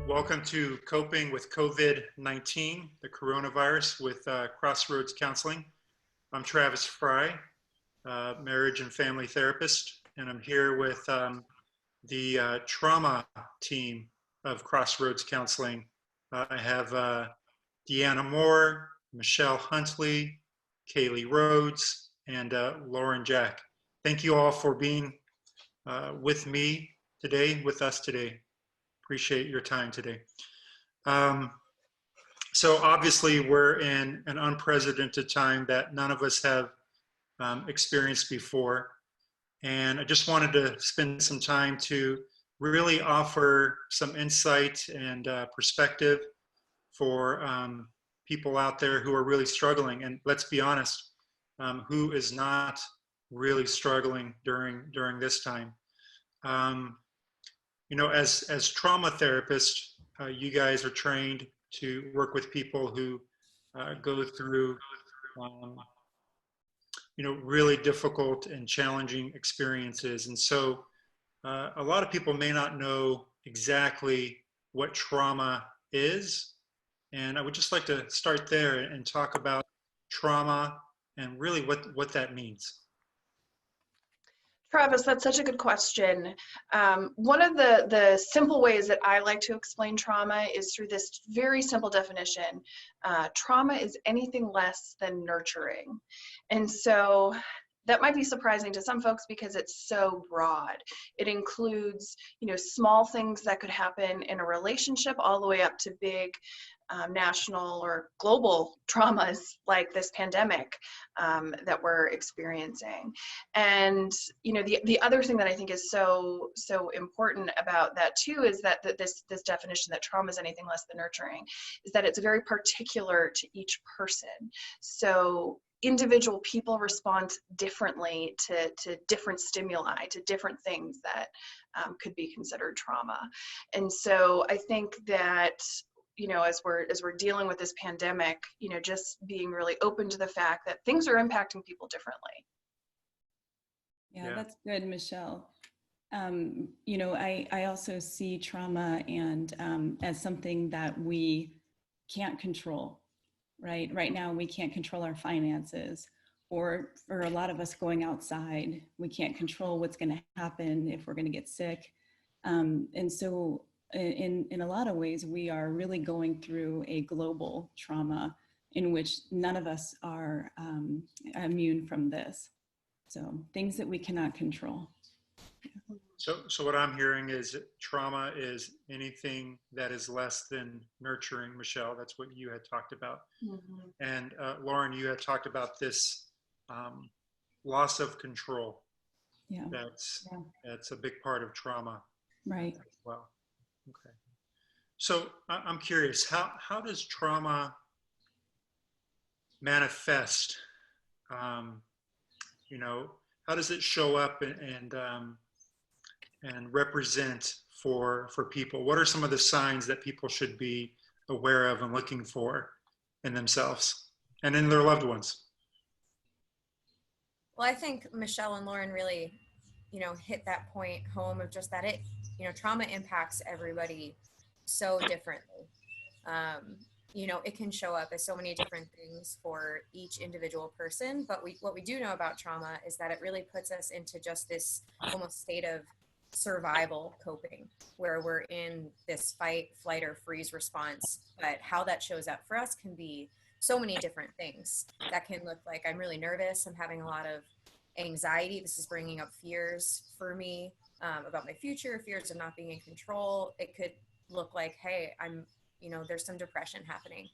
Welcome to Coping with COVID-19, the coronavirus, with Crossroads Counseling. I'm Travis Frye, marriage and family therapist, and I'm here with the trauma team of Crossroads Counseling. I have Deanna Moor, Michelle Huntley, Kaleigh Rhodes, and Lauren Jack. Thank you all for being with me today, with us today. Appreciate your time today. So obviously we're in an unprecedented time that none of us have experienced before. And I just wanted to spend some time to really offer some insight and perspective for people out there who are really struggling. And let's be honest, who is not really struggling during this time. You know, as trauma therapists, you guys are trained to work with people who go through, you know, really difficult and challenging experiences. And so a lot of people may not know exactly what trauma is. And I would just like to start there and talk about trauma and really what that means. Travis, that's such a good question. One of the simple ways that I like to explain trauma is through this very simple definition. Trauma is anything less than nurturing. And so that might be surprising to some folks because it's so broad. It includes, you know, small things that could happen in a relationship all the way up to big national or global traumas like this pandemic that we're experiencing. And you know, the other thing that I think is so important about that too is that this definition that trauma is anything less than nurturing is that it's very particular to each person. So individual people respond differently to different stimuli, to different things that could be considered trauma. And so I think that, you know, as we're dealing with this pandemic, you know, just being really open to the fact that things are impacting people differently. Yeah, that's good, Michelle. You know, I also see trauma and as something that we can't control, right? Right now, we can't control our finances, or for a lot of us going outside, we can't control what's going to happen if we're going to get sick. And so in a lot of ways, we are really going through a global trauma in which none of us are immune from this. So things that we cannot control. So what I'm hearing is trauma is anything that is less than nurturing. Michelle, that's what you had talked about. Mm-hmm. And Lauren, you had talked about this loss of control. Yeah. That's a big part of trauma. Right. As well. Okay. So I'm curious, how does trauma manifest? You know, how does it show up and represent for people? What are some of the signs that people should be aware of and looking for in themselves and in their loved ones? Well, I think Michelle and Lauren really, you know, hit that point home of just that you know, trauma impacts everybody so differently. You know, it can show up as so many different things for each individual person, but what we do know about trauma is that it really puts us into just this almost state of survival coping, where we're in this fight, flight, or freeze response. But how that shows up for us can be so many different things. That can look like I'm really nervous, I'm having a lot of anxiety, this is bringing up fears for me about my future, fears of not being in control. It could look like, hey, you know, there's some depression happening.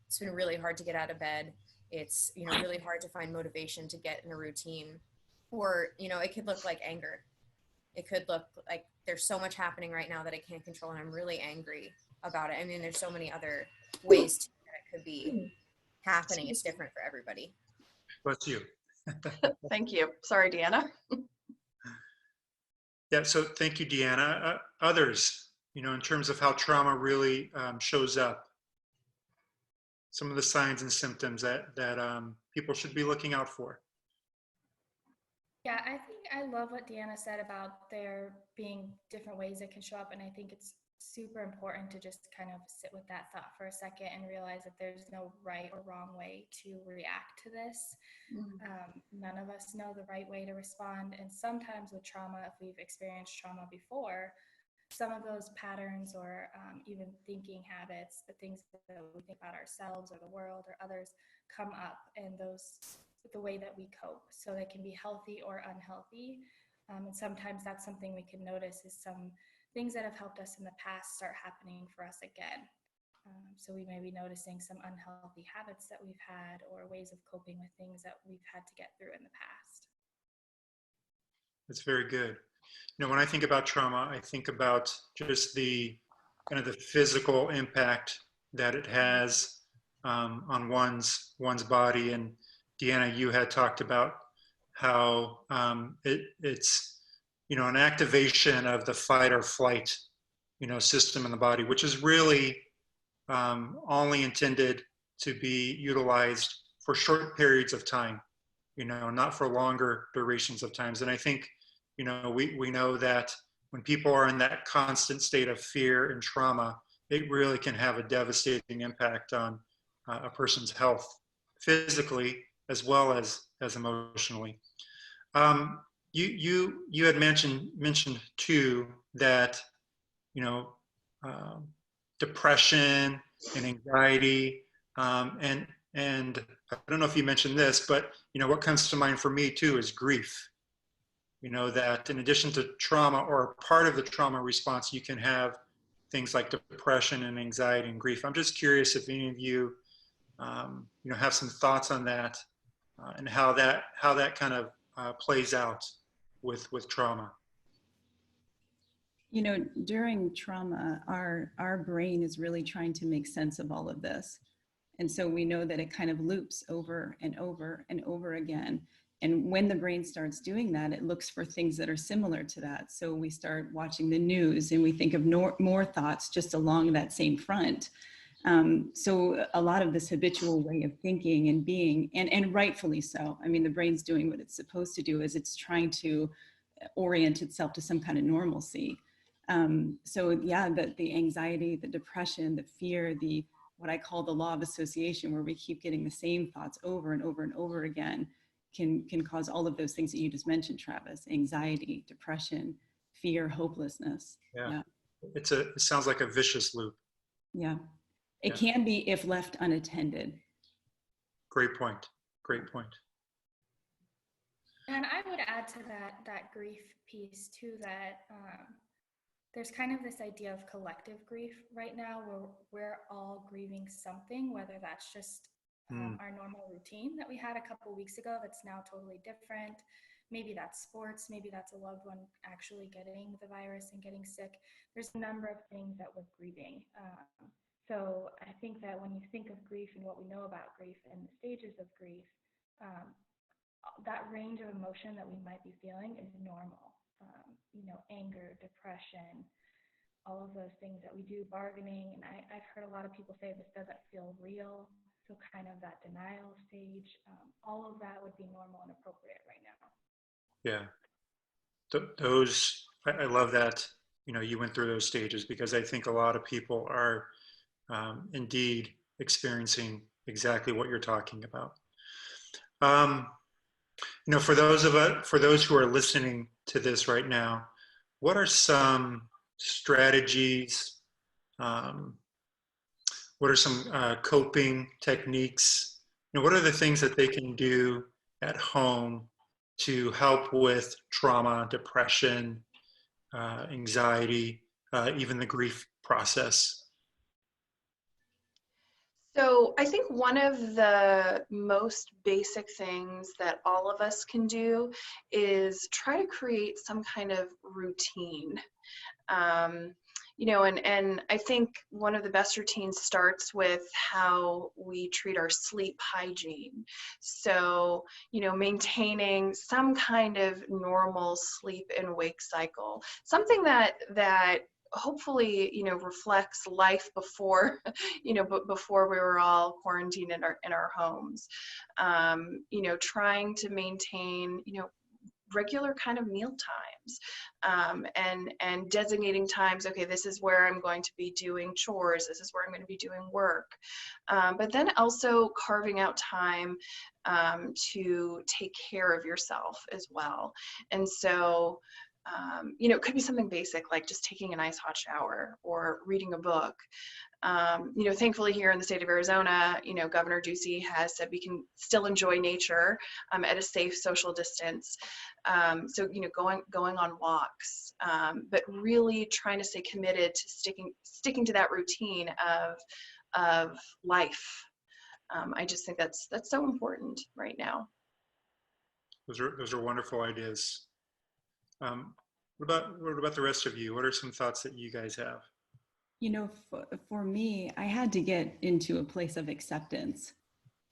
It's been really hard to get out of bed. It's, you know, really hard to find motivation to get in a routine. Or, you know, it could look like anger. It could look like there's so much happening right now that I can't control and I'm really angry about it. I mean, there's so many other ways that it could be happening. It's different for everybody. Bless you. Thank you. Sorry, Deanna. Yeah, so thank you, Deanna. Others, you know, in terms of how trauma really shows up, some of the signs and symptoms that people should be looking out for. Yeah, I think I love what Deanna said about there being different ways it can show up, and I think it's super important to just kind of sit with that thought for a second and realize that there's no right or wrong way to react to this. None of us know the right way to respond. And sometimes with trauma, if we've experienced trauma before, some of those patterns or even thinking habits, the things that we think about ourselves or the world or others come up, and those, the way that we cope. So they can be healthy or unhealthy. And sometimes that's something we can notice is some things that have helped us in the past start happening for us again. So we may be noticing some unhealthy habits that we've had or ways of coping with things that we've had to get through in the past. That's very good. You know, when I think about trauma, I think about just the kind of the physical impact that it has on one's body. And Deanna, you had talked about how it's, you know, an activation of the fight or flight, you know, system in the body, which is really only intended to be utilized for short periods of time, you know, not for longer durations of times. And I think, you know, we know that when people are in that constant state of fear and trauma, it really can have a devastating impact on a person's health, physically as well as emotionally. You had mentioned too that, you know, depression and anxiety, and I don't know if you mentioned this, but you know, what comes to mind for me too is grief. You know, that in addition to trauma or part of the trauma response, you can have things like depression and anxiety and grief. I'm just curious if any of you, you know, have some thoughts on that and how that kind of plays out with trauma. You know, during trauma, our brain is really trying to make sense of all of this. And so we know that it kind of loops over and over and over again. And when the brain starts doing that, it looks for things that are similar to that. So we start watching the news and we think of more thoughts just along that same front. So a lot of this habitual way of thinking and being, and rightfully so. I mean, the brain's doing what it's supposed to do, is it's trying to orient itself to some kind of normalcy. So yeah, the anxiety, the depression, the fear, what I call the law of association, where we keep getting the same thoughts over and over and over again, can cause all of those things that you just mentioned, Travis: anxiety, depression, fear, hopelessness. Yeah. It sounds like a vicious loop. Yeah. It can be if left unattended. Great point. Great point. And I would add to that grief piece too, that there's kind of this idea of collective grief right now, where we're all grieving something, whether that's just our normal routine that we had a couple weeks ago that's now totally different. Maybe that's sports, maybe that's a loved one actually getting the virus and getting sick. There's a number of things that we're grieving. So I think that when you think of grief and what we know about grief and the stages of grief, that range of emotion that we might be feeling is normal. You know, anger, depression, all of those things that we do, bargaining. And I've heard a lot of people say this doesn't feel real. So kind of that denial stage, all of that would be normal and appropriate right now. Yeah. Those, I love that, you know, you went through those stages, because I think a lot of people are indeed experiencing exactly what you're talking about. You know, for those who are listening to this right now, what are some strategies? What are some coping techniques? You know, what are the things that they can do at home to help with trauma, depression, anxiety, even the grief process? So I think one of the most basic things that all of us can do is try to create some kind of routine. You know, and I think one of the best routines starts with how we treat our sleep hygiene. So, you know, maintaining some kind of normal sleep and wake cycle, something that hopefully, you know, reflects life before, you know, before we were all quarantined in our homes. You know, trying to maintain, you know, regular kind of meal times. times, and designating times. Okay, this is where I'm going to be doing chores. This is where I'm going to be doing work. But then also carving out time to take care of yourself as well. And so, you know, it could be something basic like just taking a nice hot shower or reading a book. You know, thankfully here in the state of Arizona, you know, Governor Ducey has said we can still enjoy nature at a safe social distance. So, you know, going on walks, but really trying to stay committed to sticking to that routine of life. I just think that's so important right now. Those are wonderful ideas. What about the rest of you? What are some thoughts that you guys have? You know, for me, I had to get into a place of acceptance,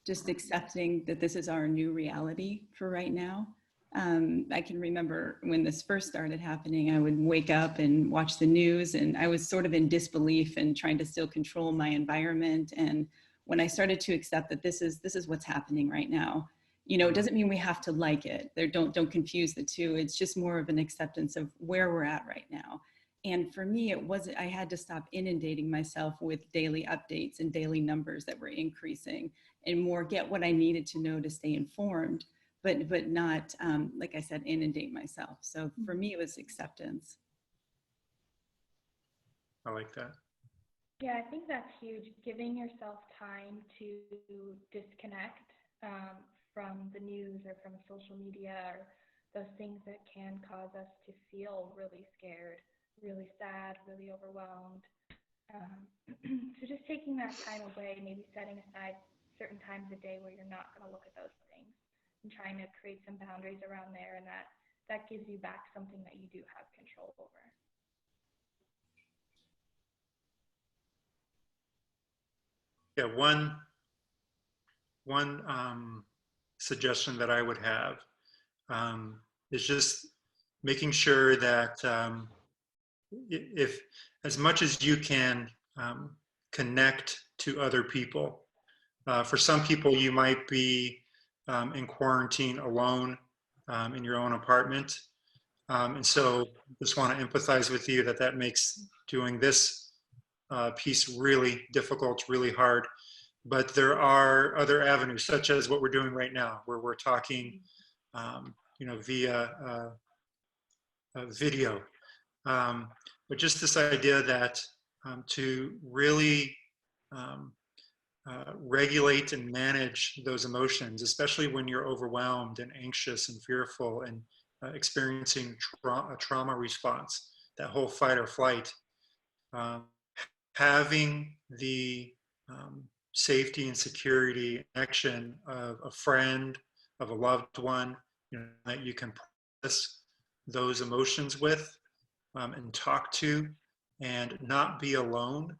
just accepting that this is our new reality for right now. I can remember when this first started happening, I would wake up and watch the news, and I was sort of in disbelief and trying to still control my environment. And when I started to accept that this is what's happening right now, you know, it doesn't mean we have to like it. Don't confuse the two. It's just more of an acceptance of where we're at right now. And for me, I had to stop inundating myself with daily updates and daily numbers that were increasing, and more get what I needed to know to stay informed, but not, like I said, inundate myself. So for me, it was acceptance. I like that. Yeah, I think that's huge. Giving yourself time to disconnect from the news or from social media or those things that can cause us to feel really scared, really sad, really overwhelmed. So just taking that time away, maybe setting aside certain times a day where you're not going to look at those things and trying to create some boundaries around there, and that gives you back something that you do have control over. Yeah, one suggestion that I would have is just making sure that if as much as you can connect to other people. For some people, you might be in quarantine alone in your own apartment. And so just want to empathize with you that makes doing this piece really difficult, really hard. But there are other avenues, such as what we're doing right now, where we're talking, you know, via video. But just this idea that to really regulate and manage those emotions, especially when you're overwhelmed and anxious and fearful and experiencing a trauma response, that whole fight or flight, having the safety and security connection of a friend, of a loved one, you know, that you can process those emotions with and talk to, and not be alone.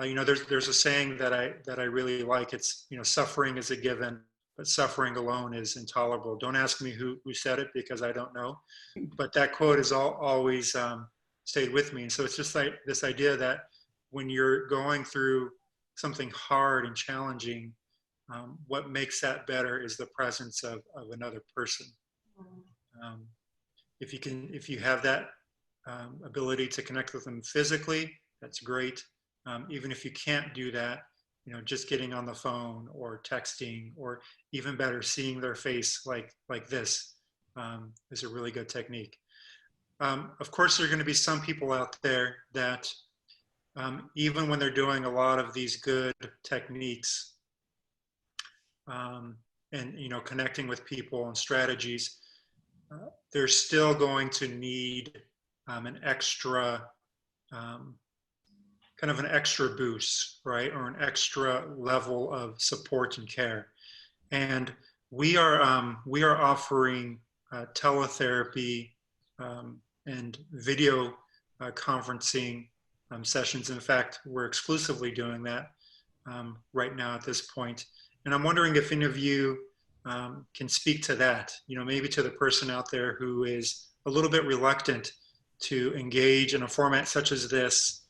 You know, there's a saying that I really like. It's, you know, suffering is a given, but suffering alone is intolerable. Don't ask me who said it, because I don't know. But that quote has always stayed with me. And so it's just like this idea that when you're going through something hard and challenging, what makes that better is the presence of another person. If you have that ability to connect with them physically, that's great. Even if you can't do that, you know, just getting on the phone or texting, or even better, seeing their face like this is a really good technique. Of course, there are going to be some people out there that even when they're doing a lot of these good techniques and, you know, connecting with people and strategies, they're still going to need an extra kind of an extra boost, right? Or an extra level of support and care. And we are offering teletherapy and video conferencing sessions. In fact, we're exclusively doing that right now at this point. And I'm wondering if any of you can speak to that, you know, maybe to the person out there who is a little bit reluctant to engage in a format such as this,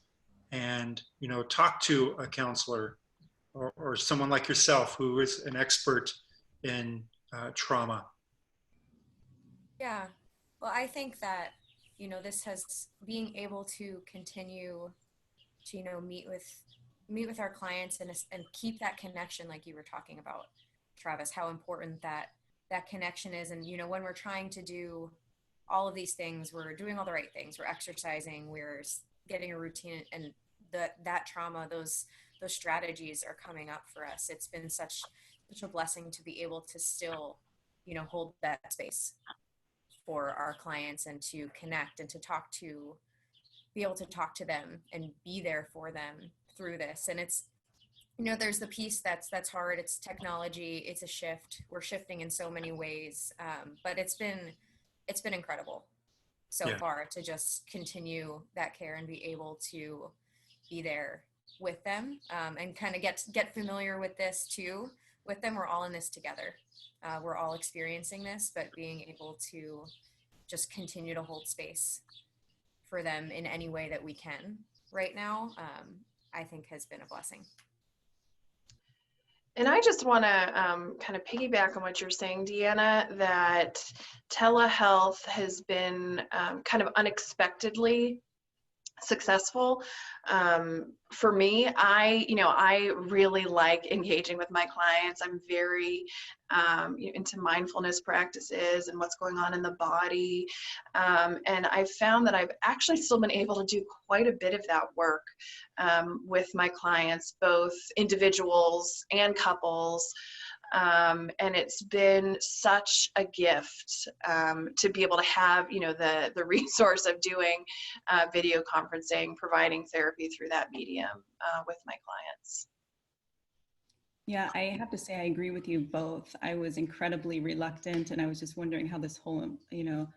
and, you know, talk to a counselor or someone like yourself who is an expert in trauma. Yeah, well, I think that you know, this has, being able to continue to, you know, meet with our clients and keep that connection, like you were talking about, Travis, how important that connection is. And, you know, when we're trying to do all of these things, we're doing all the right things, we're exercising, we're getting a routine, and that trauma, those strategies are coming up for us. It's been such a blessing to be able to still, you know, hold that space for our clients and to connect and be able to talk to them and be there for them through this. And it's, you know, there's the piece that's hard. It's technology. It's a shift. We're shifting in so many ways. But it's been incredible so far to just continue that care and be able to be there with them, and kind of get familiar with this too with them. We're all in this together. We're all experiencing this, but being able to just continue to hold space for them in any way that we can right now, I think has been a blessing. And I just want to kind of piggyback on what you're saying, Deanna, that telehealth has been kind of unexpectedly successful. For me, I really like engaging with my clients. I'm very into mindfulness practices and what's going on in the body. And I've found that I've actually still been able to do quite a bit of that work with my clients, both individuals and couples. And it's been such a gift to be able to have, you know, the resource of doing video conferencing, providing therapy through that medium with my clients. Yeah, I have to say I agree with you both. I was incredibly reluctant, and I was just wondering how this whole, you know,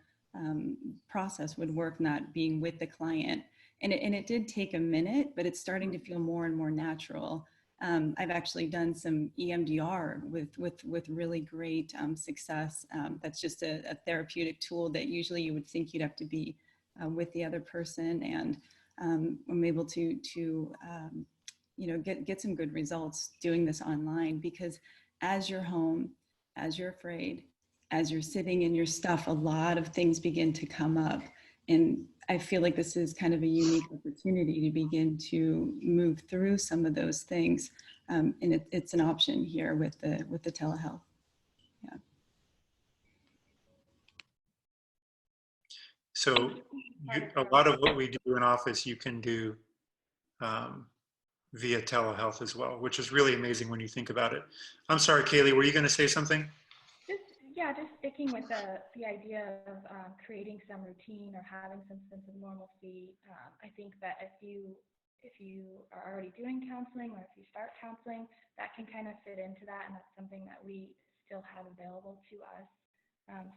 process would work, not being with the client. And it did take a minute, but it's starting to feel more and more natural. I've actually done some EMDR with really great success. That's just a therapeutic tool that usually you would think you'd have to be with the other person, and I'm able to you know, get some good results doing this online, because as you're home, as you're afraid, as you're sitting in your stuff, a lot of things begin to come up. And I feel like this is kind of a unique opportunity to begin to move through some of those things. And it's an option here with the telehealth. Yeah. So a lot of what we do in office, you can do via telehealth as well, which is really amazing when you think about it. I'm sorry, Kaleigh, were you going to say something? Just sticking with the idea of creating some routine or having some sense of normalcy. I think that if you are already doing counseling, or if you start counseling, that can kind of fit into that, and that's something that we still have available to us.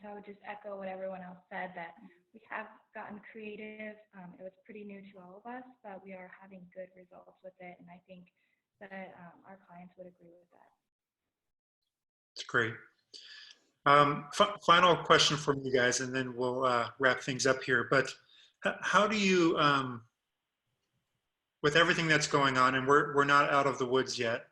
So I would just echo what everyone else said, that we have gotten creative. It was pretty new to all of us, but we are having good results with it, and I think that our clients would agree with that. It's great. Final question from you guys, and then we'll wrap things up here. But how do you, with everything that's going on, and we're not out of the woods yet,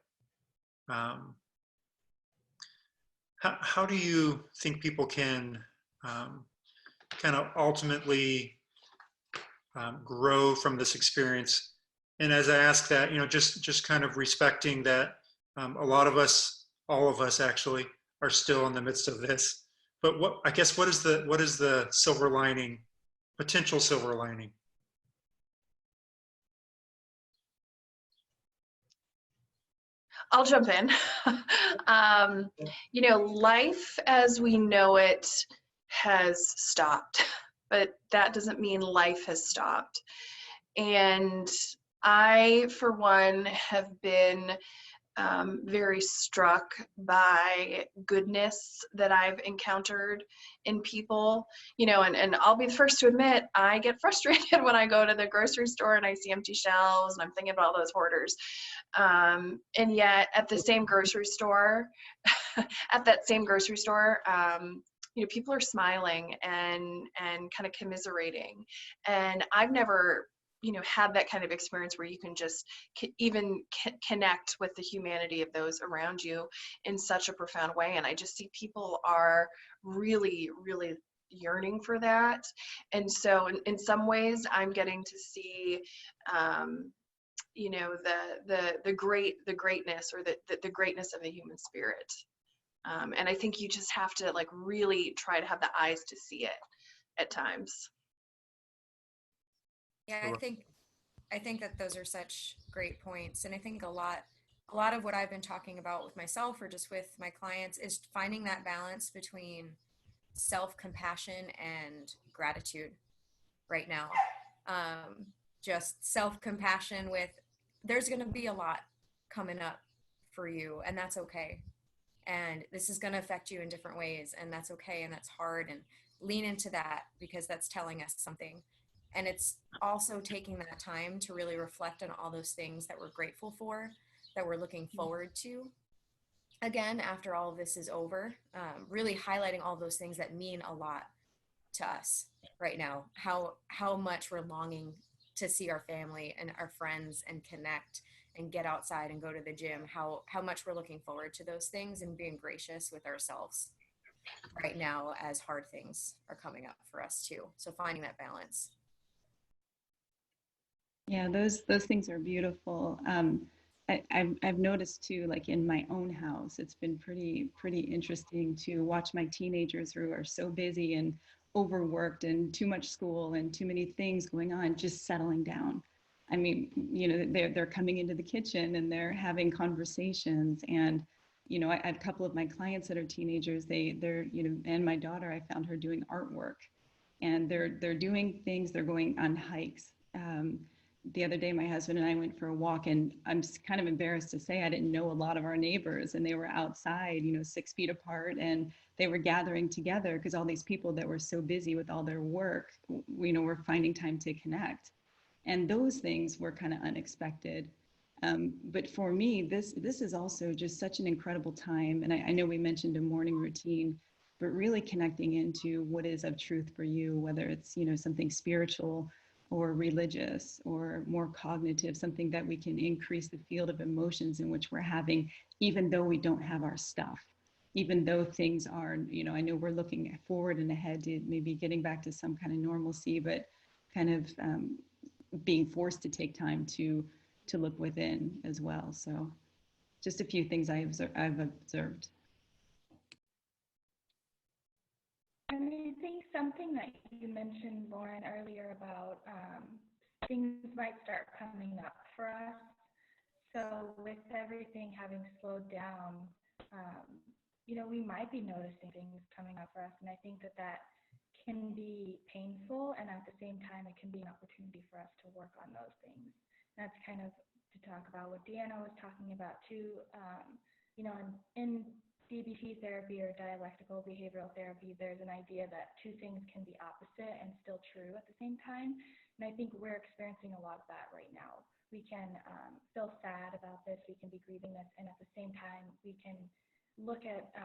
how do you think people can kind of ultimately grow from this experience? And as I ask that, you know, just kind of respecting that a lot of us, all of us actually, are still in the midst of this. But what is the silver lining, potential silver lining? I'll jump in. You know, life as we know it has stopped, but that doesn't mean life has stopped. And I, for one, have been very struck by goodness that I've encountered in people, you know, and I'll be the first to admit, I get frustrated when I go to the grocery store and I see empty shelves and I'm thinking about all those hoarders. And yet at the same grocery store, you know, people are smiling and kind of commiserating. And I've never, you know, had that kind of experience where you can just even connect with the humanity of those around you in such a profound way. And I just see people are really, really yearning for that. And so in some ways I'm getting to see, you know, the greatness or the greatness of the human spirit. And I think you just have to like really try to have the eyes to see it at times. Yeah, I think that those are such great points. And I think a lot of what I've been talking about with myself or just with my clients is finding that balance between self-compassion and gratitude right now. Just self-compassion with, there's going to be a lot coming up for you, and that's okay. And this is going to affect you in different ways, and that's okay, and that's hard, and lean into that because that's telling us something. And it's also taking that time to really reflect on all those things that we're grateful for, that we're looking forward to. Again, after all of this is over, really highlighting all those things that mean a lot to us right now, how much we're longing to see our family and our friends and connect and get outside and go to the gym, how much we're looking forward to those things and being gracious with ourselves right now as hard things are coming up for us too. So finding that balance. Yeah, those things are beautiful. I've noticed too, like in my own house, it's been pretty interesting to watch my teenagers who are so busy and overworked and too much school and too many things going on, just settling down. I mean, you know, they're coming into the kitchen and they're having conversations. And, you know, I have a couple of my clients that are teenagers. They're, you know, and my daughter, I found her doing artwork, and they're doing things. They're going on hikes. The other day, my husband and I went for a walk, and I'm kind of embarrassed to say I didn't know a lot of our neighbors, and they were outside, you know, 6 feet apart, and they were gathering together because all these people that were so busy with all their work, you know, were finding time to connect. And those things were kind of unexpected. But for me, this is also just such an incredible time. And I know we mentioned a morning routine, but really connecting into what is of truth for you, whether it's, you know, something spiritual or religious or more cognitive, something that we can increase the field of emotions in which we're having, even though we don't have our stuff, even though things are, you know, I know we're looking forward and ahead to maybe getting back to some kind of normalcy, but kind of being forced to take time to look within as well. So just a few things I've observed. And I think something that you mentioned, Lauren, earlier about things might start coming up for us. So with everything having slowed down, you know, we might be noticing things coming up for us. And I think that can be painful, and at the same time, it can be an opportunity for us to work on those things. That's kind of to talk about what Deanna was talking about too. You know, in DBT therapy or dialectical behavioral therapy, there's an idea that two things can be opposite and still true at the same time. And I think we're experiencing a lot of that right now. We can feel sad about this, we can be grieving this, and at the same time, we can look at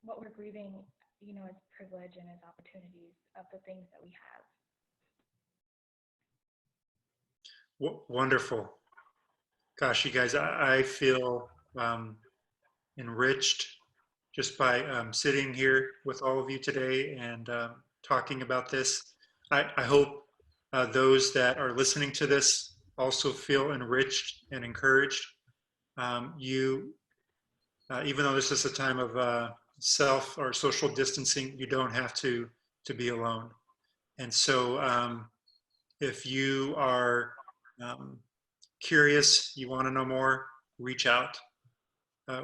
what we're grieving, you know, as privilege and as opportunities of the things that we have. Wonderful. Gosh, you guys, I feel enriched just by sitting here with all of you today and talking about this. I hope those that are listening to this also feel enriched and encouraged. Even though this is a time of self or social distancing, you don't have to be alone. And so if you are curious, you want to know more, reach out.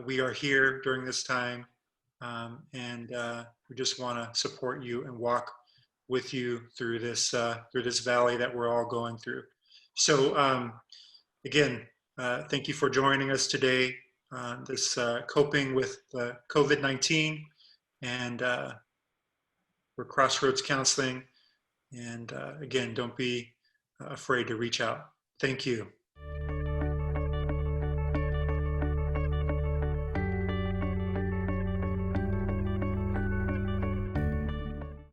We are here during this time, and we just want to support you and walk with you through this valley that we're all going through. So again, thank you for joining us today on this coping with COVID-19, and we're Crossroads Counseling. And again, don't be afraid to reach out. Thank you.